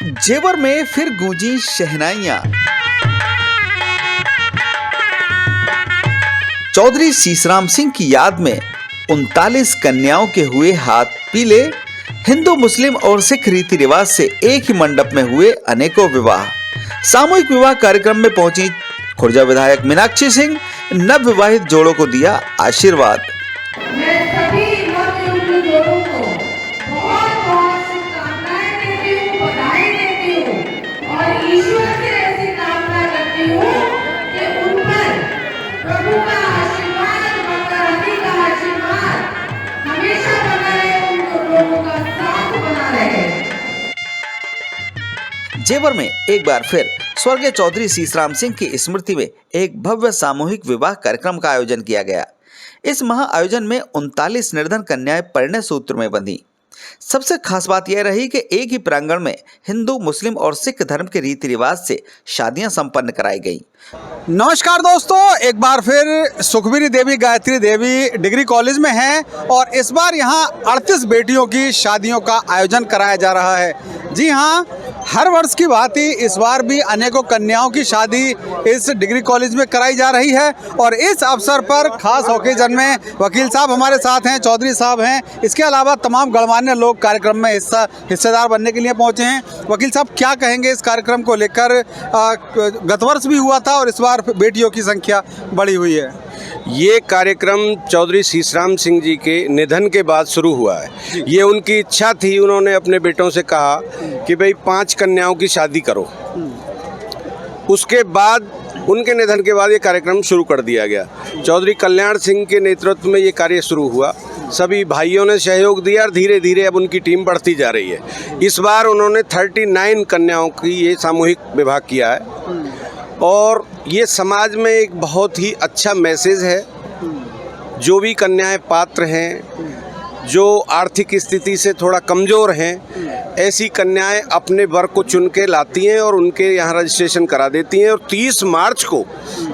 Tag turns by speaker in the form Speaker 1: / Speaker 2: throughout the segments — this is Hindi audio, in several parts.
Speaker 1: जेवर में फिर गूंजी शहनाइयां। चौधरी शीशराम सिंह की याद में 39 कन्याओं के हुए हाथ पीले। हिंदू मुस्लिम और सिख रीति रिवाज से एक ही मंडप में हुए अनेकों विवाह। सामूहिक विवाह कार्यक्रम में पहुंची खुर्जा विधायक मीनाक्षी सिंह नव विवाहित जोड़ों को दिया आशीर्वाद।
Speaker 2: मैं सभी नवयुवक जोड़ों को बहुत-बहुत शुभकामनाएं देती हूँ, बधाई देती हूँ और ईश्वर से ऐसी कामना करती हूँ कि उन पर प्रभु का आशीर्वाद, माता रानी का आशीर्वाद हमेशा बना रहे, उन लोगों का साथ बना रहे।
Speaker 1: जेवर में एक बार फिर स्वर्गीय चौधरी शीशराम सिंह की स्मृति में एक भव्य सामूहिक विवाह कार्यक्रम का आयोजन किया गया। इस महा आयोजन में 39 निर्धन कन्याएं परिणय सूत्र में बंधी। सबसे खास बात यह रही कि एक ही प्रांगण में हिंदू, मुस्लिम और सिख धर्म के रीति रिवाज से शादियां संपन्न कराई गई।
Speaker 3: नमस्कार दोस्तों, एक बार फिर सुखबीरी देवी गायत्री देवी डिग्री कॉलेज में हैं और इस बार यहाँ 38 बेटियों की शादियों का आयोजन कराया जा रहा है। जी हाँ, हर वर्ष की भांति इस बार भी अनेकों कन्याओं की शादी इस डिग्री कॉलेज में कराई जा रही है और इस अवसर पर खास ओकेजन में वकील साहब हमारे साथ हैं, चौधरी साहब हैं, इसके अलावा तमाम गणमान्य लोग कार्यक्रम में हिस्सेदार बनने के लिए पहुंचे हैं। वकील साहब, क्या कहेंगे इस कार्यक्रम को लेकर? गत वर्ष भी हुआ था और इस बार बेटियों की संख्या बढ़ी हुई है।
Speaker 4: ये कार्यक्रम चौधरी शीशराम सिंह जी के निधन के बाद शुरू हुआ है। ये उनकी इच्छा थी, उन्होंने अपने बेटों से कहा कि भाई 5 कन्याओं की शादी करो। उसके बाद उनके निधन के बाद ये कार्यक्रम शुरू कर दिया गया। चौधरी कल्याण सिंह के नेतृत्व में ये कार्य शुरू हुआ। सभी भाइयों ने सहयोग दिया और धीरे धीरे अब उनकी टीम बढ़ती जा रही है। इस बार उन्होंने 39 कन्याओं की ये सामूहिक विवाह किया है और ये समाज में एक बहुत ही अच्छा मैसेज है। जो भी कन्याएं पात्र हैं, जो आर्थिक स्थिति से थोड़ा कमज़ोर हैं, ऐसी कन्याएं अपने वर को चुन के लाती हैं और उनके यहाँ रजिस्ट्रेशन करा देती हैं। और 30 मार्च को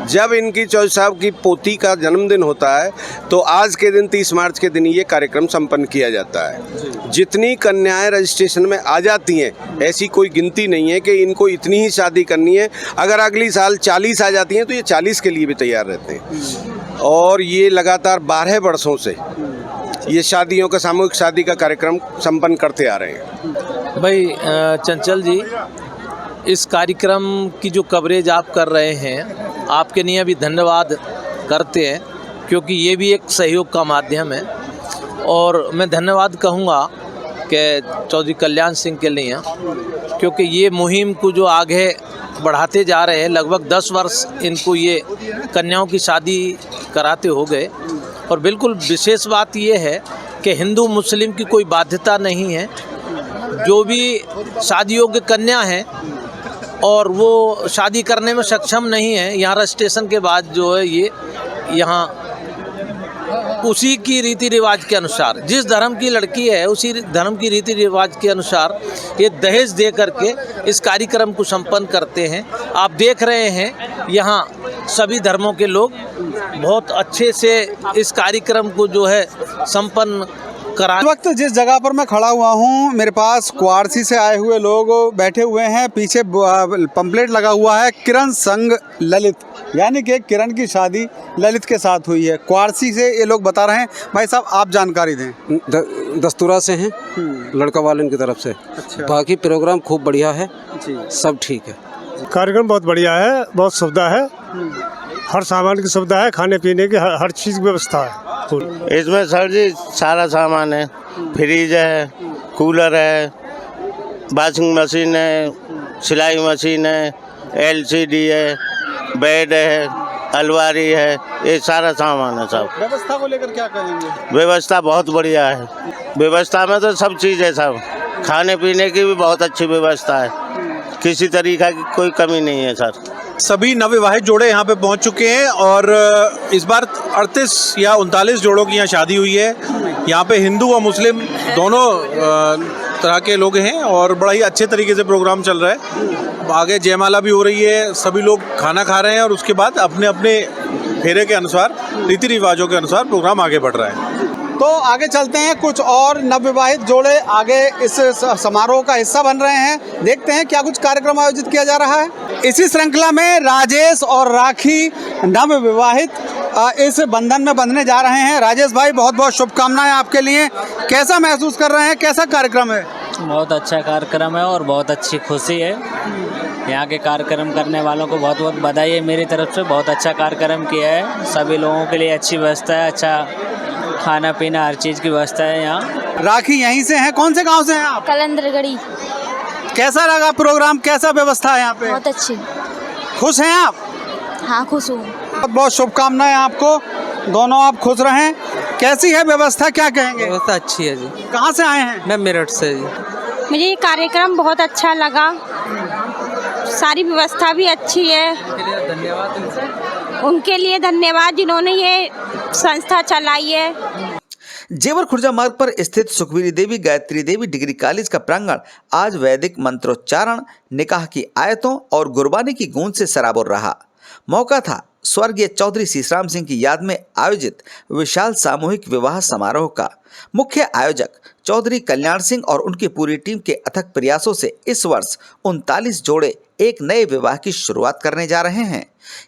Speaker 4: जब इनकी चौधरी साहब की पोती का जन्मदिन होता है तो आज के दिन 30 मार्च के दिन ये कार्यक्रम संपन्न किया जाता है। जितनी कन्याएं रजिस्ट्रेशन में आ जाती हैं, ऐसी कोई गिनती नहीं है कि इनको इतनी ही शादी करनी है। अगर अगली साल 40 आ जाती हैं तो ये 40 के लिए भी तैयार रहते हैं। और ये लगातार 12 वर्षों से ये शादियों का, सामूहिक शादी का कार्यक्रम संपन्न करते आ रहे हैं।
Speaker 5: भाई चंचल जी, इस कार्यक्रम की जो कवरेज आप कर रहे हैं, आपके लिए भी धन्यवाद करते हैं क्योंकि ये भी एक सहयोग का माध्यम है। और मैं धन्यवाद कहूँगा कि चौधरी कल्याण सिंह के लिए, क्योंकि ये मुहिम को जो आगे बढ़ाते जा रहे हैं। लगभग 10 वर्ष इनको ये कन्याओं की शादी कराते हो गए। और बिल्कुल विशेष बात ये है कि हिंदू मुस्लिम की कोई बाध्यता नहीं है। जो भी शादी योग्य कन्या हैं और वो शादी करने में सक्षम नहीं है, यहाँ रजिस्ट्रेशन के बाद जो है ये यहाँ उसी की रीति रिवाज के अनुसार, जिस धर्म की लड़की है उसी धर्म की रीति रिवाज के अनुसार ये दहेज दे करके इस कार्यक्रम को संपन्न करते हैं। आप देख रहे हैं यहाँ सभी धर्मों के लोग बहुत अच्छे से इस कार्यक्रम को जो है संपन्न करा।
Speaker 3: इस वक्त जिस जगह पर मैं खड़ा हुआ हूँ, मेरे पास क्वारसी से आए हुए लोग बैठे हुए हैं। पीछे पंपलेट लगा हुआ है किरण संग ललित, यानी कि किरण की शादी ललित के साथ हुई है। क्वारसी से ये लोग बता रहे हैं। भाई साहब, आप जानकारी दें।
Speaker 6: दस्तूरा से हैं, लड़का वाले की तरफ से।
Speaker 3: अच्छा।
Speaker 6: बाकी प्रोग्राम खूब बढ़िया है
Speaker 3: जी,
Speaker 6: सब ठीक है।
Speaker 7: कार्यक्रम बहुत बढ़िया है, बहुत सुविधा है, हर सामान की सुविधा है, खाने पीने की हर चीज़ की व्यवस्था है।
Speaker 8: इसमें सर जी सारा सामान है, फ्रिज है, कूलर है, वॉशिंग मशीन है, सिलाई मशीन है, LCD है, बेड है, अलमारी है, ये सारा सामान है सब।
Speaker 3: व्यवस्था को लेकर क्या कहेंगे?
Speaker 8: व्यवस्था बहुत बढ़िया है। व्यवस्था में तो सब चीज़ है, सब खाने पीने की भी बहुत अच्छी व्यवस्था है, किसी तरीका की कोई कमी नहीं है सर।
Speaker 3: सभी नवविवाहित जोड़े यहाँ पे पहुँच चुके हैं और इस बार 38 या 39 जोड़ों की यहाँ शादी हुई है। यहाँ पे हिंदू और मुस्लिम दोनों तरह के लोग हैं और बड़ा ही अच्छे तरीके से प्रोग्राम चल रहा है। आगे जयमाला भी हो रही है, सभी लोग खाना खा रहे हैं और उसके बाद अपने अपने फेरे के अनुसार, रीति रिवाजों के अनुसार प्रोग्राम आगे बढ़ रहा है। तो आगे चलते हैं, कुछ और नवविवाहित जोड़े आगे इस समारोह का हिस्सा बन रहे हैं। देखते हैं क्या कुछ कार्यक्रम आयोजित किया जा रहा है। इसी श्रृंखला में राजेश और राखी नवविवाहित इस बंधन में बंधने जा रहे हैं। राजेश भाई, बहुत बहुत शुभकामनाएं आपके लिए। कैसा महसूस कर रहे हैं, कैसा कार्यक्रम है?
Speaker 9: बहुत अच्छा कार्यक्रम है और बहुत अच्छी खुशी है। यहाँ के कार्यक्रम करने वालों को बहुत बहुत बधाई है मेरी तरफ से। बहुत अच्छा कार्यक्रम किया है, सभी लोगों के लिए अच्छी व्यवस्था है, अच्छा खाना पीना हर चीज़ की व्यवस्था है यहाँ।
Speaker 3: राखी यहीं से हैं? कौन से गांव से हैं आप?
Speaker 10: कलंदरगढ़ी।
Speaker 3: कैसा लगा प्रोग्राम, कैसा व्यवस्था है यहाँ पे?
Speaker 10: बहुत अच्छी।
Speaker 3: खुश हैं आप?
Speaker 10: हाँ, खुश हूँ।
Speaker 3: बहुत बहुत शुभकामनाएं आपको, दोनों आप खुश रहें। कैसी है व्यवस्था, क्या कहेंगे?
Speaker 6: व्यवस्था अच्छी है जी।
Speaker 3: कहाँ से आए हैं?
Speaker 6: मैं मेरठ से जी।
Speaker 10: मुझे ये कार्यक्रम बहुत अच्छा लगा, सारी व्यवस्था भी अच्छी है।
Speaker 6: धन्यवाद
Speaker 10: उनके लिए धन्यवाद जिन्होंने ये संस्था चलाई है।
Speaker 1: जेवर खुर्जा मार्ग पर स्थित सुखबीरी देवी गायत्री देवी डिग्री कॉलेज का प्रांगण आज वैदिक मंत्रोच्चारण, निकाह की आयतों और गुरबानी की गूंज से सराबोर रहा। मौका था स्वर्गीय चौधरी सीसराम सिंह की याद में आयोजित विशाल सामूहिक विवाह समारोह का। मुख्य आयोजक चौधरी कल्याण सिंह और उनकी पूरी टीम के अथक प्रयासों से इस वर्ष 39 जोड़े एक नए विवाह की शुरुआत करने जा रहे हैं।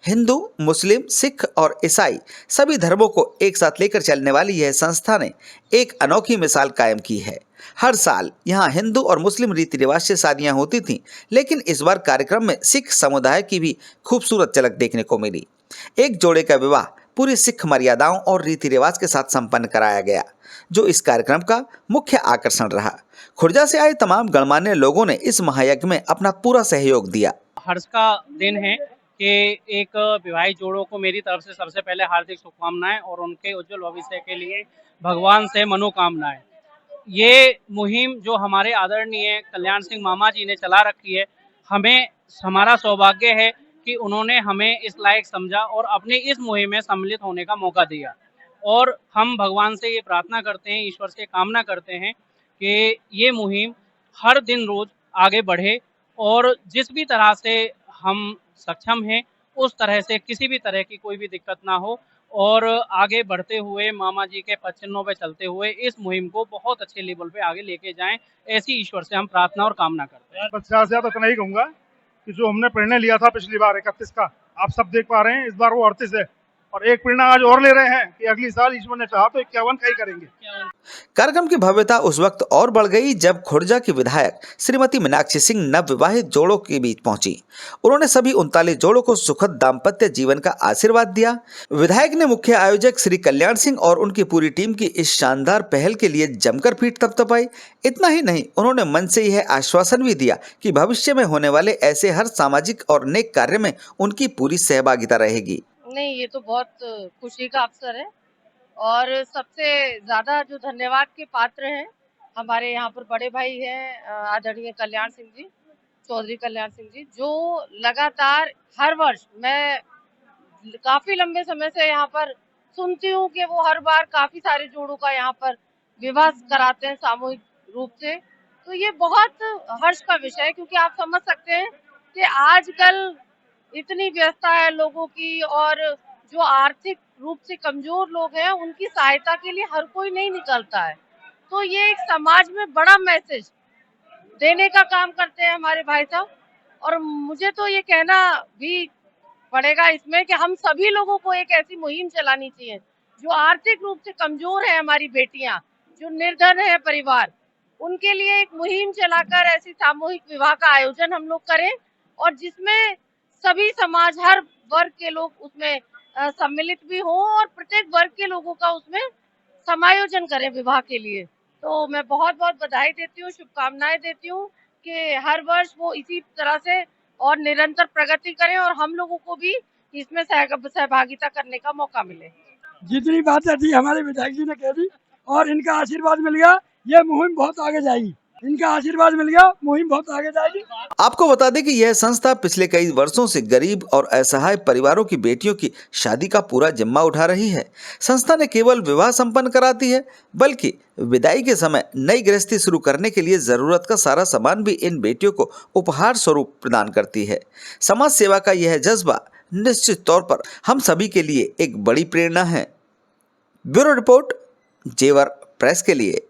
Speaker 1: हिंदू, मुस्लिम, सिख और ईसाई सभी धर्मों को एक साथ लेकर चलने वाली यह संस्था ने एक अनोखी मिसाल कायम की है। हर साल यहाँ हिंदू और मुस्लिम रीति रिवाज से शादियाँ होती थीं, लेकिन इस बार कार्यक्रम में सिख समुदाय की भी खूबसूरत झलक देखने को मिली। एक जोड़े का विवाह पूरी सिख मर्यादाओं और रीति रिवाज के साथ संपन्न कराया गया, जो इस कार्यक्रम का मुख्य आकर्षण रहा। खुर्जा से आए तमाम गणमान्य लोगों ने इस महायज्ञ में अपना पूरा सहयोग दिया।
Speaker 11: हर्ष का दिन है कि एक विवाहित जोड़ों को मेरी तरफ से सबसे पहले हार्दिक शुभकामनाएं और उनके उज्जवल भविष्य के लिए भगवान से मनोकामनाएं। ये मुहिम जो हमारे आदरणीय कल्याण सिंह मामा जी ने चला रखी है, हमारा सौभाग्य है कि उन्होंने हमें इस लायक समझा और अपनी इस मुहिम में सम्मिलित होने का मौका दिया। और हम भगवान से ये प्रार्थना करते हैं, ईश्वर से कामना करते हैं कि ये मुहिम हर दिन रोज आगे बढ़े और जिस भी तरह से हम सक्षम हैं उस तरह से किसी भी तरह की कोई भी दिक्कत ना हो और आगे बढ़ते हुए मामा जी के पद-चिन्हों पे चलते हुए इस मुहिम को बहुत अच्छे लेवल पे आगे लेके जाएं, ऐसी ईश्वर से हम प्रार्थना और कामना करते हैं।
Speaker 7: बस तो इतना ही कहूँगा कि जो हमने निर्णय लिया था पिछली बार 31 का, आप सब देख पा रहे हैं, इस बार वो 38 है और एक प्रेरणा आज और ले रहे हैं कि अगली साल ईश्वर ने चाहा तो 51 का ही करेंगे।
Speaker 1: कार्यक्रम की भव्यता उस वक्त और बढ़ गई जब खुर्जा की विधायक श्रीमती मीनाक्षी सिंह नवविवाहित जोड़ों के बीच पहुंची। उन्होंने सभी 39 जोड़ों को सुखद दाम्पत्य जीवन का आशीर्वाद दिया। विधायक ने मुख्य आयोजक श्री कल्याण सिंह और उनकी पूरी टीम की इस शानदार पहल के लिए जमकर पीठ थपथपाई। इतना ही नहीं, उन्होंने मन से यह आश्वासन भी दिया कि भविष्य में होने वाले ऐसे हर सामाजिक और नेक कार्य में उनकी पूरी सहभागिता रहेगी।
Speaker 2: नहीं, ये तो बहुत खुशी का अवसर है और सबसे ज्यादा जो धन्यवाद के पात्र हैं हमारे यहाँ पर बड़े भाई हैं आदरणीय कल्याण सिंह जी, चौधरी कल्याण सिंह जी, जो लगातार हर वर्ष, मैं काफी लंबे समय से यहाँ पर सुनती हूँ कि वो हर बार काफी सारे जोड़ों का यहाँ पर विवाह कराते हैं सामूहिक रूप से। तो ये बहुत हर्ष का विषय है क्योंकि आप समझ सकते हैं कि आजकल इतनी व्यस्तता है लोगों की और जो आर्थिक रूप से कमजोर लोग हैं उनकी सहायता के लिए हर कोई नहीं निकलता है। तो ये एक समाज में बड़ा मैसेज देने का काम करते हैं हमारे भाई साहब और मुझे तो ये कहना भी पड़ेगा इसमें कि हम सभी लोगों को एक ऐसी मुहिम चलानी चाहिए जो आर्थिक रूप से कमजोर है, हमारी बेटियां जो निर्धन है परिवार, उनके लिए एक मुहिम चलाकर ऐसी सामूहिक विवाह का आयोजन हम लोग करें और जिसमें सभी समाज, हर वर्ग के लोग उसमें सम्मिलित भी हों और प्रत्येक वर्ग के लोगों का उसमें समायोजन करें विवाह के लिए। तो मैं बहुत बहुत बधाई देती हूँ, शुभकामनाएं देती हूँ कि हर वर्ष वो इसी तरह से और निरंतर प्रगति करें और हम लोगों को भी इसमें सहभागिता करने का मौका मिले।
Speaker 12: जितनी बातें थी हमारे विधायक जी ने कह दी और इनका आशीर्वाद मिल गया, ये मुहिम बहुत आगे जाएगी। इनका आशीर्वाद मिल गया, मुहिम बहुत आगे जाएगी।
Speaker 1: आपको बता दें कि यह संस्था पिछले कई वर्षों से गरीब और असहाय परिवारों की बेटियों की शादी का पूरा जिम्मा उठा रही है। संस्था ने केवल विवाह संपन्न कराती है, बल्कि विदाई के समय नई गृहस्थी शुरू करने के लिए जरूरत का सारा सामान भी इन बेटियों को उपहार स्वरूप प्रदान करती है। समाज सेवा का यह जज्बा निश्चित तौर पर हम सभी के लिए एक बड़ी प्रेरणा है। ब्यूरो रिपोर्ट, जेवर प्रेस के लिए